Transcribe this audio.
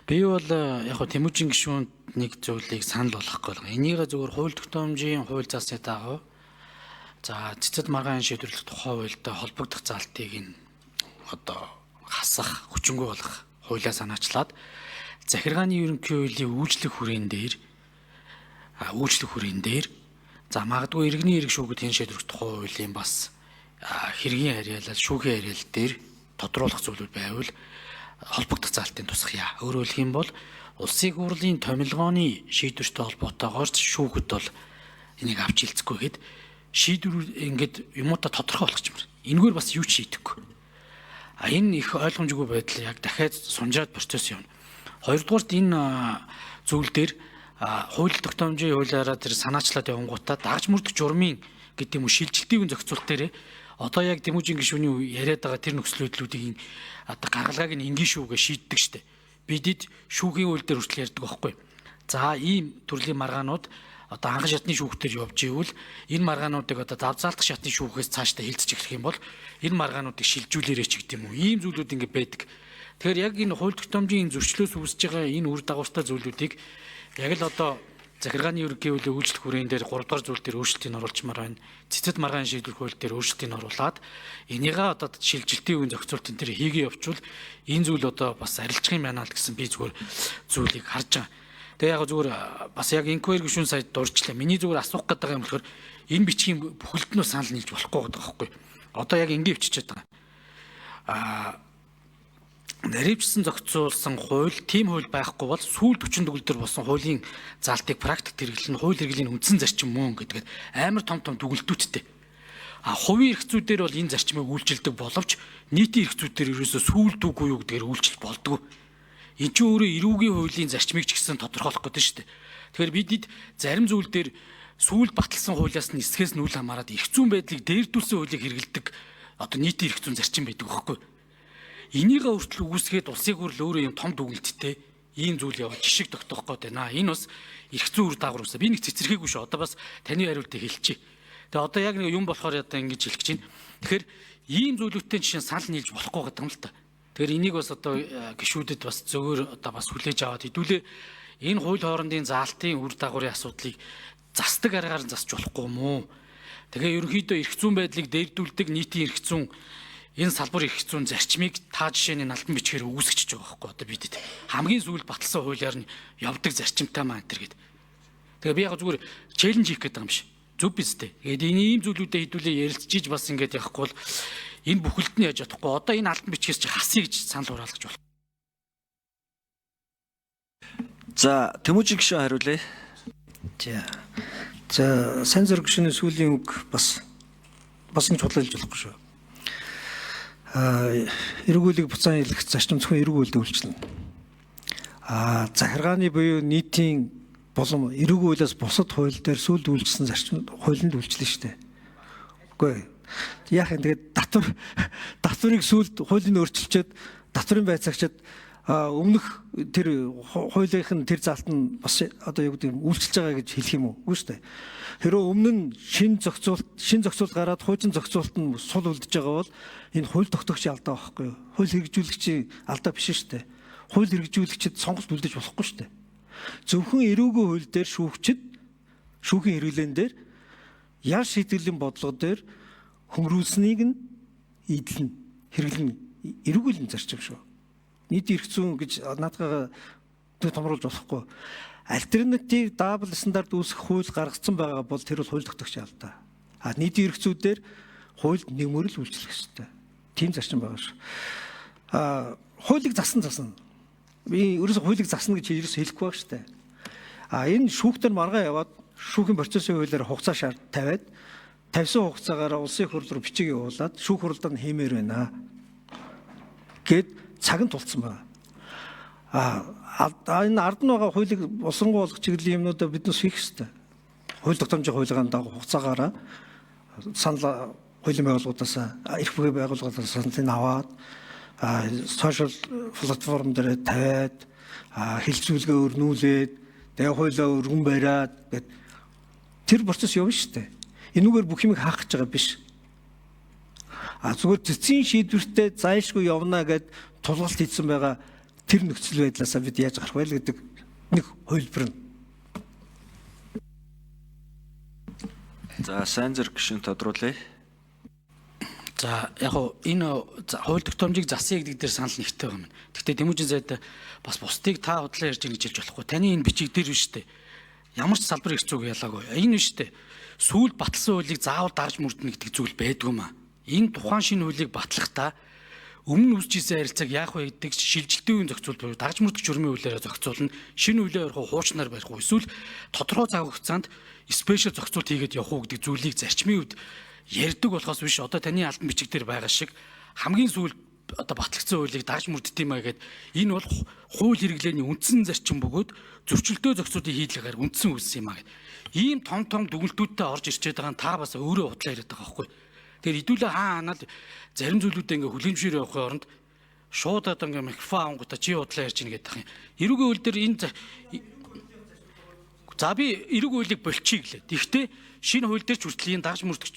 Би бол яг хөө Тэмүүжин гишүүнд нэг зүйлийг санал болгохгүй байна. Энийг зөвхөн хууль тогтоомжийн хууль заасны дагуу цэцэд маргаан шийдвэрлэх тухай хуультай холбогдох залтыг нь хасах, хүчингү болгох хуулиа санаачлаад захиргааны ерөнхий хуулийн үйлчлэх хүрээнд дээр магадгүй иргэний эрх шүүхэд хэн шийдвэрлэх тухай хуулийн бас хэргийн харьяалал, шүүхийн харьяалал дээр тодруулах зүйлүүд байвал холбогдох залтын тусахъя. Өөрөөр хэлэх юм бол улсын хурлын томилгооны шийдвэртэй холбоотойгоор шүүхэд бол энийг авч хэлцэхгүйгээд шийдвэр ингээд юмудаа тодорхой болгож байна. Энэгээр бас юу ч шийдэхгүй. Энэ их ойлгомжгүй байдал яг дахиад сунжаад процесс явна. Хоёрдугаарт энэ зүйл дээр хууль тогтоомжийн хуулиараа тэр санаачлаад явангуудаа дагж мөрдөх журмын гэдэг юм уу шилжилтийн зохицуулт дээр одоо яг Тэмүүжин гишүүний яриад байгаа тэр нөхцөл байдлуудыг гаргалгааг нь энгийн шүүгээ шийддэг штэ. Бидэд шүүхийн үйл дээр хүртэл ярьдаг байхгүй. За ийм төрлийн маргаанууд одоо анхан шатны шүүхтэр явж ивэл энэ маргаануудыг давзаалтах шатны шүүхээс цаашдаа хилцэж ирэх юм бол энэ маргаануудыг шилжүүлээрэй ч гэдэг юм уу. Ийм зүйлүүд ингээд байдаг. Тэгэхээр яг энэ хууль тогтоомжийн зөрчлөөс үүсэж байгаа энэ үр дагавартай зүйлүүдийг яг л одоо захиргааны ерөнхий хуулийн үйлчлэх хүрээнд дээр 3 дугаар зүйл дээр өөрчлөлтийг оруулчмаар байна. Цэцэд маргаан шийдвэрлэх хууль дээр өөрчлөлтийг оруулаад энийгээ одоо шилжилтийн үеийн зохицуултын дээр хийгээ явуучвал энэ зүйл одоо бас арилжах юм байна л гэсэн би зүгээр зүйлийг харж байгаа. Тэгээ яг зүгээр бас яг инквайр гишүүн сайд дурчлаа. Миний зүгээр асуух гэдэг юм болохоор энэ бичгийн бүхэлднөө санал нийлж болохгүй байгаа байхгүй. Одоо яг ингэ өвччихөд байгаа. Наривчсан зохицуулсан хууль, тийм хууль байхгүй бол сүүл 40 төгөлдөр болсон хуулийн залтыг практикт хэрэглэн хууль хэрэглийн үндсэн зарчим мөн гэдгээд амар том дүгэлтүүдтэй. Хувийн эрх зүйдээр бол энэ зарчмыг үйлчилдэг боловч нийтийн эрх зүйдээр ерөөсөө сүүлдүүгүй юу гэдгээр үйлчилж болдгоо. Энд чинь өөрөө эрүүгийн хуулийн зарчмыг ч гэсэн тодорхойлох гэдэг шүү дээ. Тэгэхээр бидэд зарим зүйл дээр сүүл баталсан хуулиас нь эсхээс нь үл хамааран эрх зүйн байдлыг дээрдүүлсэн хуулийг хэрэгэлдэг одоо нийтийн эрх зүйн зарчим байдаг байхгүй. Энийг өөрчлөлт үүсгээд улсын хурл өөрөө юм том дүгнэлттэй ийм зүйл яваад жишг тогтоох гээд байна. Энэ бас эрх зүйн үр дагавар үүсэ. Би нэг цэцэрхээгүй шүү. Одоо бас таны хариултыг хэлчихье. Тэгээ одоо яг нэг юм болохоор одоо ингэж хэлэх гэж байна. Тэгэхээр ийм зүйлүүдтэй жишээ санал нийлж болохгүй гэдэг юм л та. Тэгэхээр энийг бас одоо гишүүдэд бас зөвөр одоо бас хүлээж аваад хэдүүлээ энэ хууль хоорондын заалтын үр дагаврын асуудлыг засдаг аргаар засч болохгүй юм уу? Тэгээ ерөнхийдөө эрх зүйн байдлыг дээрдүүлдэг нийтийн эрх зүйн энэ салбар эрх зүйн зарчмыг та жишээний налдан бичгээр үүсгэж байгаа байхгүй одоо бидэд хамгийн сүүл баталсан хуулиар нь явдаг зарчимтай маань энэ гэдэг. Тэгээ би яг зүгээр челленж хийх гэдэг юм биш. Зөв биз дээ. Тэгээд энэ ийм зүйлүүдэд хэдүүлээ ярилцчихж бас ингэж явахгүй бол энэ бүхэлд нь яаж чадахгүй. Одоо энэ алтан бичгээс чи хасъя гэж санал хураалгаж байна. За Тэмүүжин гишүүн хариулъя. За сайн зураг гишүүний сүүлийн үг бас нэг чухалж болохгүй шүү. Эргүүлэг буцаан хэлэх зарчим зөвхөн эргүүлэлд үйлчлэнэ. Захиргааны буюу нийтийн болон эргүүлээс бусад хууль дээр сүүлд үйлчлсэн зарчим хуулинд үйлчлэн штэ. Үгүй яах юм тэгээд татварыг сүүлд хуулийн өөрчилчөөд татварын байцаагчид өмнөх тэр хуулийнх нь тэр заалт нь бас одоо юу гэдэг юм үйлчилж байгаа гэж хэлэх юм уу? Үгүй штэ. Хэрэв өмнө нь шин зохицуулт гараад хуучин зохицуулт нь сул үлдэж байгаа бол энэ хууль тогтоогчийн алдаа байхгүй юу? Хууль хэрэгжүүлэгчийн алдаа биш шүү дээ. Хууль хэрэгжүүлэгчид сонголт үлдэж болохгүй шүү дээ. Зөвхөн эрүүгийн хууль дээр шүүгчид шүүхийн хэрэглэн дээр яар шийтгэлийн бодлого дээр хөмрүүлсэнийг нь эдлэн хэрэглэн эрүүгийн зарчим шүү. Нийтийн эрх зүйн гэж наадгаа томруулж болохгүй. Альтернатив дабл стандарт үүсгэх хууль гаргацсан байгаа бол тэр бол хууль тогтоогчийн алдаа. Нийтийн эрх зүйдээр хуульд нэгмөрөл үйлчлэх ёстой. Тийм зарчим байгаа шүү. Хуулийг засна. Би ерөөсө хуулийг засна гэж ерөөсө хэлэхгүй байгаа шүү дээ. Энэ шүүхтэр маргаа яваад шүүхийн процессын хуулиар хугацаа тавиад тавьсан хугацаагаар улсын хурл руу бичиг явуулаад шүүх хурлаар нь хиймээр байна гэд цаг нь тулцсан байна. Энэ ард нь байгаа хуулийг улсангуй болгох чиглэлийн юмнуудаа биднээс хийх ёстой. Хууль тогтоомжийн хуулигаан дагуу хугацаагаараа санал хуулийн байгууллагуудаас эрх бүхий байгууллагуудаас саналыг аваад сошиал платформ дээр тавиад хилцүүлгээ өрнүүлээд тэгээ хуулиа өргөн бариад гэд тэр процесс явна шүү дээ. Энүүгээр бүх юмыг хаах гэж байгаа биш. Зүгээр цэцгийн шийдвэртээ зайлшгүй явна гэд тулгалт хийсэн байгаа тэр нөхцөл байдлаасаа бид яаж гарах вэ гэдэг нэг хувилбар нь. За сайн зэрэг гишүүн тодруулъя. За яг хоо энэ хууль тогтоомжийг засъя гэдэг дээр санал нэгтэй байгаа юм. Гэхдээ Тэмүүжин зайд бас бусдыг та худлаа ярьж ингэж хэлж болохгүй. Таны энэ бичиг дээр биш үү? Ямар ч салбар их зүг ялаагүй. Энэ биш үү? Сүүл батлсан хуулийг заавал дарж мөрднө гэдэг зүйл байдгүй маа. Энэ тухайн шинэ хуулийг батлахдаа өмнө үсчихсэн харилцааг яах вэ гэдэг шилжилтийн үеийн зохицуул буюу дарж мөрдөх журмын хуулиараа зохицуулна. Шинэ хуулиар ярих уу, хуучнаар барих уу, эсвэл тодорхой цаг хугацаанд спешиал зохицуулт хийгээд явах уу гэдэг зүйлийг зарчмын үед ярьдаг болохоос биш одоо таны албан бичиг дээр байгаа шиг хамгийн сүүлд одоо батлагдсан хуулийг дарж мөрддөг юмаа гэхэд энэ бол хууль хэрэглээний үндсэн зарчим бөгөөд зөрчилдөө зохицуултыг хийлгээр үндсэн үйлс юм аа гэд. Ийм том дүгнэлтүүдтэй орж ирчээд байгаа нь та бас өөрөө худлаа яриад байгаа байхгүй. Тэгэхээр хэдүүлээ хаанаад зарим зүйлүүдээ ингээ хүлэмжээр явахын оронд шууд одоо ингээ микрофон авангуудаа чи худлаа ярьж ийн гэдэг юм. Эрүүгийн хууль дээр энэ за би эрүүгийн хуулийг болчихъя гэлээ. Тэгэхдээ шинэ хууль дээр ч хүртэл энэ дарж мөрдөх